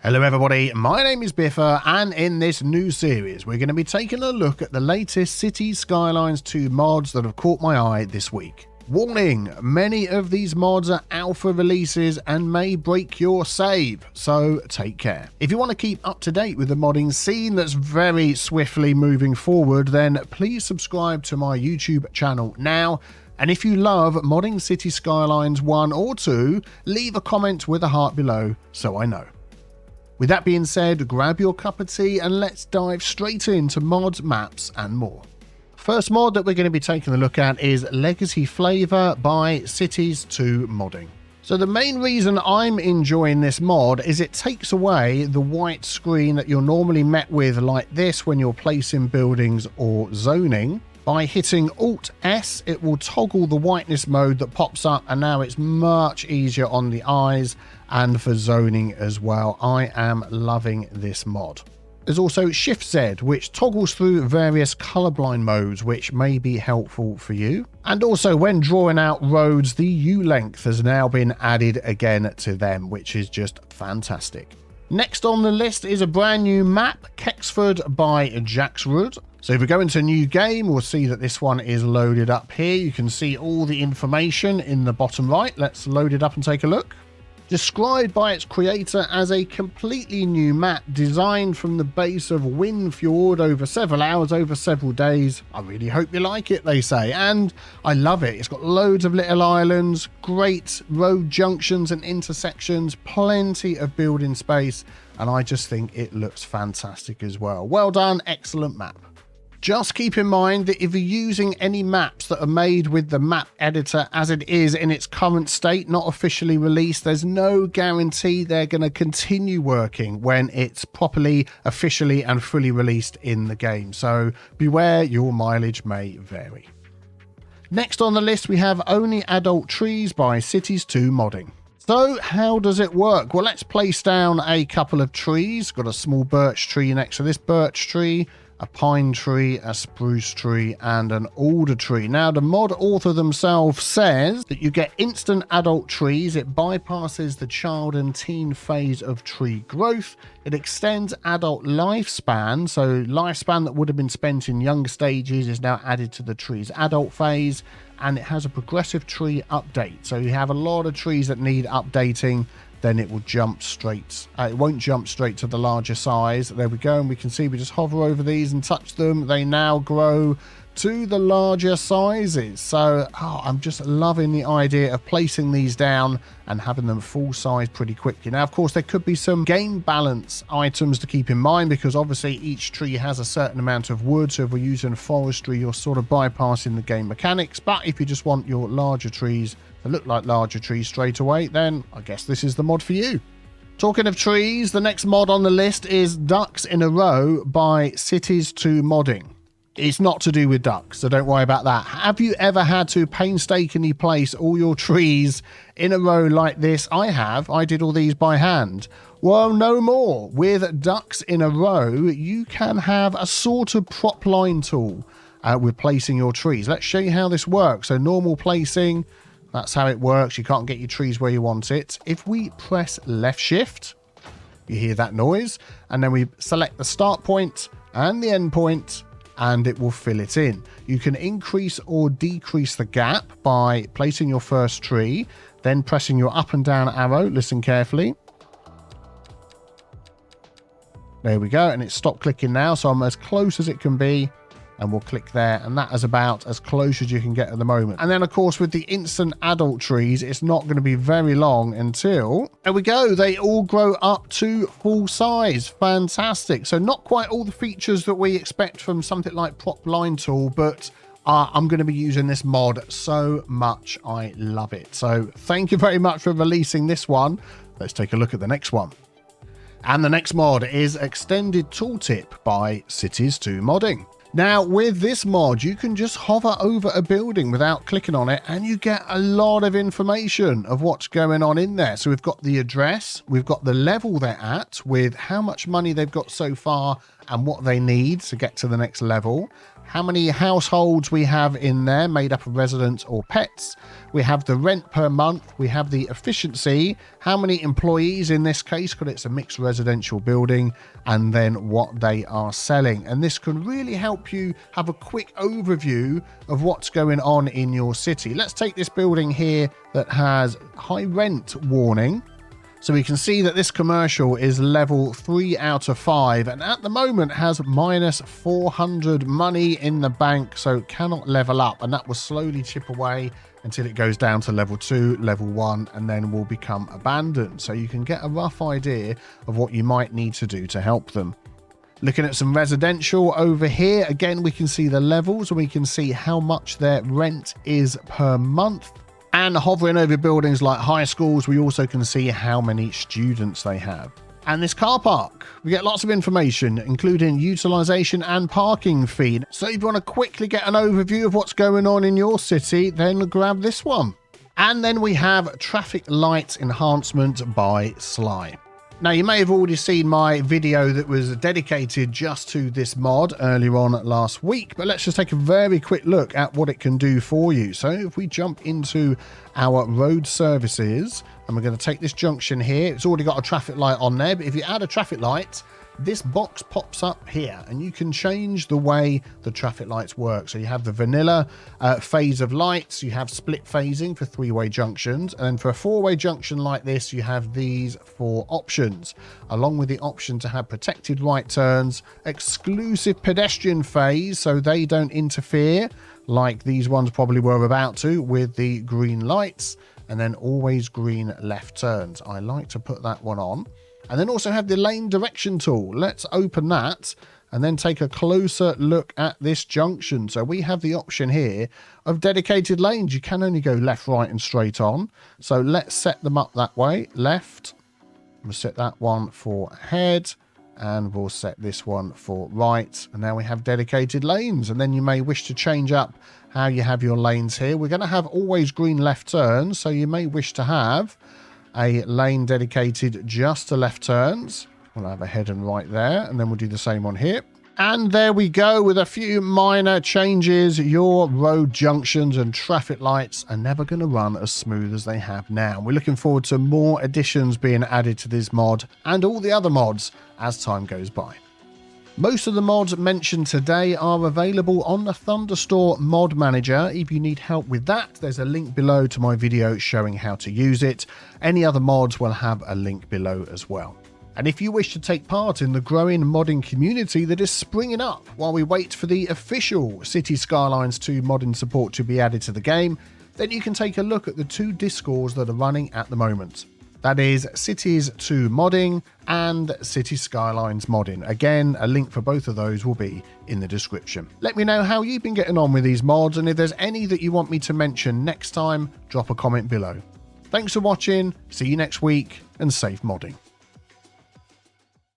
Hello everybody, my name is Biffa, and in this new series we're going to be taking a look at the latest Cities Skylines 2 mods that have caught my eye this week. Warning, many of these mods are alpha releases and may break your save, so take care. If you want to keep up to date with the modding scene that's very swiftly moving forward, then please subscribe to my YouTube channel now. And if you love modding Cities Skylines 1 or 2, leave a comment with a heart below so I know. With that being said, grab your cup of tea and let's dive straight into mods, maps and more. First mod that we're going to be taking a look at is Legacy Flavor by Cities 2 Modding. So the main reason I'm enjoying this mod is it takes away the white screen that you're normally met with like this when you're placing buildings or zoning. By hitting Alt-S, it will toggle the whiteness mode that pops up, and now it's much easier on the eyes and for zoning as well. I am loving this mod. There's also Shift-Z, which toggles through various colorblind modes, which may be helpful for you. And also, when drawing out roads, the U-length has now been added again to them, which is just fantastic. Next on the list is a brand new map, Kexford by Jacksrud. So if we go into new game, we'll see that this one is loaded up here. You can see all the information in the bottom right. Let's load it up and take a look. Described by its creator as a completely new map designed from the base of Windfjord over several hours, over several days. I really hope you like it, they say, and I love it. It's got loads of little islands, great road junctions and intersections, plenty of building space, and I just think it looks fantastic as well. Well done, excellent map. Just keep in mind that if you're using any maps that are made with the map editor as it is in its current state, not officially released, there's no guarantee they're going to continue working when it's properly, officially and fully released in the game. So beware, your mileage may vary. Next on the list, we have Only Adult Trees by Cities 2 Modding. So how does it work? Well, let's place down a couple of trees. Got a small birch tree next to this birch tree, a pine tree, a spruce tree, and an alder tree. Now, the mod author themselves says that you get instant adult trees. It bypasses the child and teen phase of tree growth. It extends adult lifespan. So lifespan that would have been spent in younger stages is now added to the tree's adult phase. And it has a progressive tree update. So you have a lot of trees that need updating, then it will jump straight. It won't jump straight to the larger size. There we go, and we can see we just hover over these and touch them. They now grow to the larger sizes. So I'm just loving the idea of placing these down and having them full size pretty quickly. Now, of course, there could be some game balance items to keep in mind, because obviously each tree has a certain amount of wood. So if we're using forestry, you're sort of bypassing the game mechanics. But if you just want your larger trees to look like larger trees straight away, then I guess this is the mod for you. Talking of trees, the next mod on the list is Ducks in a Row by Cities 2 Modding. It's not to do with ducks, so don't worry about that. Have you ever had to painstakingly place all your trees in a row like this? I have. I did all these by hand. Well, no more. With Ducks in a Row, you can have a sort of prop line tool with placing your trees. Let's show you how this works. So normal placing, that's how it works. You can't get your trees where you want it. If we press left shift, you hear that noise, and then we select the start point and the end point, and it will fill it in. You can increase or decrease the gap by placing your first tree, then pressing your up and down arrow. Listen carefully. There we go, and it's stopped clicking now, so I'm as close as it can be, and we'll click there, and that is about as close as you can get at the moment. And then, of course, with the instant adult trees, it's not going to be very long until, there we go, they all grow up to full size. Fantastic. So not quite all the features that we expect from something like prop line tool, but I'm going to be using this mod so much. I love it. So thank you very much for releasing this one. Let's take a look at the next one. And the next mod is Extended Tooltip by Cities 2 Modding. Now, with this mod, you can just hover over a building without clicking on it, and you get a lot of information of what's going on in there. So we've got the address, we've got the level they're at with how much money they've got so far and what they need to get to the next level. How many households we have in there made up of residents or pets. We have the rent per month. We have the efficiency, how many employees in this case, because it's a mixed residential building, and then what they are selling. And this can really help you have a quick overview of what's going on in your city. Let's take this building here that has high rent warning. So we can see that this commercial is level 3 out of 5 and at the moment has minus 400 money in the bank, so cannot level up, and that will slowly chip away until it goes down to level 2, level 1, and then will become abandoned. So you can get a rough idea of what you might need to do to help them. Looking at some residential over here, again we can see the levels and we can see how much their rent is per month. And hovering over buildings like high schools, we also can see how many students they have. And this car park, we get lots of information, including utilization and parking fee. So if you want to quickly get an overview of what's going on in your city, then grab this one. And then we have traffic light enhancement by Sly. Now, you may have already seen my video that was dedicated just to this mod earlier on last week, but let's just take a very quick look at what it can do for you. So if we jump into our road services, and we're going to take this junction here, it's already got a traffic light on there, but if you add a traffic light, this box pops up here and you can change the way the traffic lights work. So you have the vanilla phase of lights, you have split phasing for 3-way junctions, and then for a 4-way junction like this you have these 4 options, along with the option to have protected right turns, exclusive pedestrian phase so they don't interfere like these ones probably were about to with the green lights, and then always green left turns. I like to put that one on. And then also have the lane direction tool. Let's open that and then take a closer look at this junction. So we have the option here of dedicated lanes. You can only go left, right and straight on. So let's set them up that way. Left, we'll set that one for ahead, and we'll set this one for right. And now we have dedicated lanes, and then you may wish to change up how you have your lanes here. We're going to have always green left turns, so you may wish to have a lane dedicated just to left turns. We'll have ahead and right there, and then we'll do the same on here. And there we go. With a few minor changes, your road junctions and traffic lights are never going to run as smooth as they have now. We're looking forward to more additions being added to this mod and all the other mods as time goes by. Most of the mods mentioned today are available on the Thunderstore mod manager. If you need help with that, there's a link below to my video showing how to use it. Any other mods will have a link below as well. And if you wish to take part in the growing modding community that is springing up while we wait for the official Cities Skylines 2 modding support to be added to the game, then you can take a look at the 2 Discords that are running at the moment. That is Cities 2 modding and Cities Skylines modding. Again, a link for both of those will be in the description. Let me know how you've been getting on with these mods, and if there's any that you want me to mention next time, drop a comment below. Thanks for watching, see you next week, and safe modding.